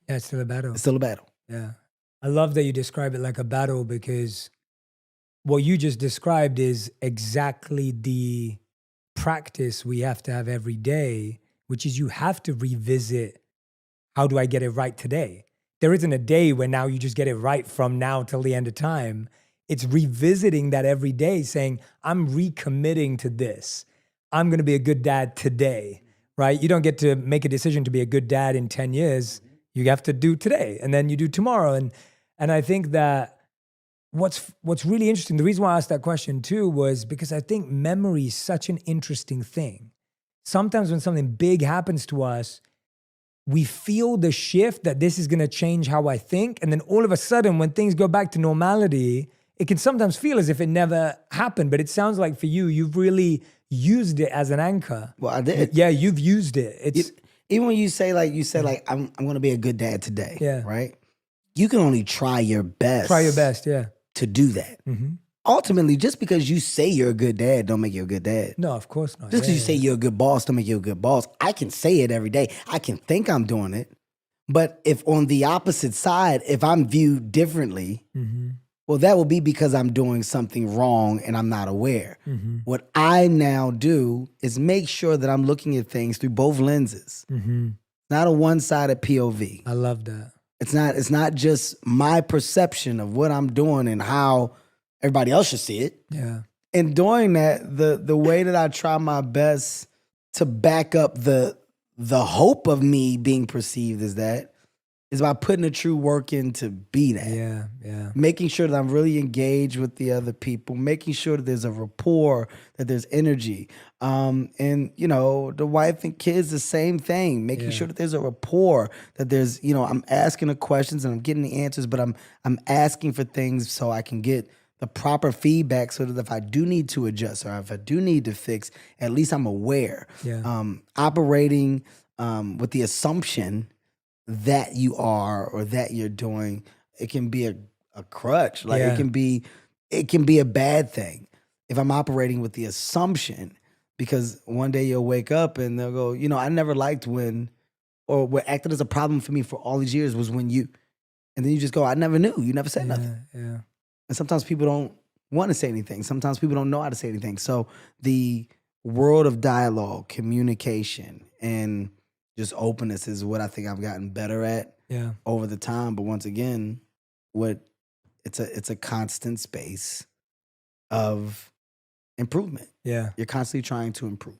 Yeah, it's still a battle. It's still a battle. Yeah. I love that you describe it like a battle because what you just described is exactly the practice we have to have every day, which is you have to revisit, how do I get it right today? There isn't a day where now you just get it right from now till the end of time. It's revisiting that every day, saying, I'm recommitting to this. I'm going to be a good dad today, right? You don't get to make a decision to be a good dad in 10 years. You have to do today, and then you do tomorrow. And I think that what's really interesting, the reason why I asked that question too was because I think memory is such an interesting thing. Sometimes when something big happens to us, we feel the shift that this is going to change how I think. And then all of a sudden, when things go back to normality, it can sometimes feel as if it never happened. But it sounds like for you, you've really used it as an anchor. Well, I did. Yeah, you've used it. Even when you say like, you said like, I'm going to be a good dad today. Yeah. Right. You can only try your best. Try your best. Yeah. To do that. Mm-hmm. Ultimately, just because you say you're a good dad don't make you a good dad. No, of course not. Just because you say you're a good boss don't make you a good boss. I can say it every day. I can think I'm doing it. But if on the opposite side, if I'm viewed differently, well, that will be because I'm doing something wrong and I'm not aware. What I now do is make sure that I'm looking at things through both lenses. Not a one-sided POV. I love that. It's not just my perception of what I'm doing and how everybody else should see it. Yeah. And doing that, the way that I try my best to back up the hope of me being perceived as that is by putting the true work in to be that. Yeah, yeah. Making sure that I'm really engaged with the other people, making sure that there's a rapport, that there's energy. And, you know, the wife and kids, the same thing, making sure that there's a rapport, that there's, you know, I'm asking the questions and I'm getting the answers, but I'm asking for things so I can get the proper feedback so that if I do need to adjust or if I do need to fix, at least I'm aware. Yeah. Operating with the assumption that you are or that you're doing, it can be a crutch. Like it can be a bad thing if I'm operating with the assumption, because one day you'll wake up and they'll go, you know, I never liked when, or what acted as a problem for me for all these years was when you, and then you just go, I never knew. You never said nothing. Yeah. And sometimes people don't want to say anything. Sometimes people don't know how to say anything. So the world of dialogue, communication, and just openness is what I think I've gotten better at over the time. But once again, it's a constant space of improvement. Yeah. You're constantly trying to improve.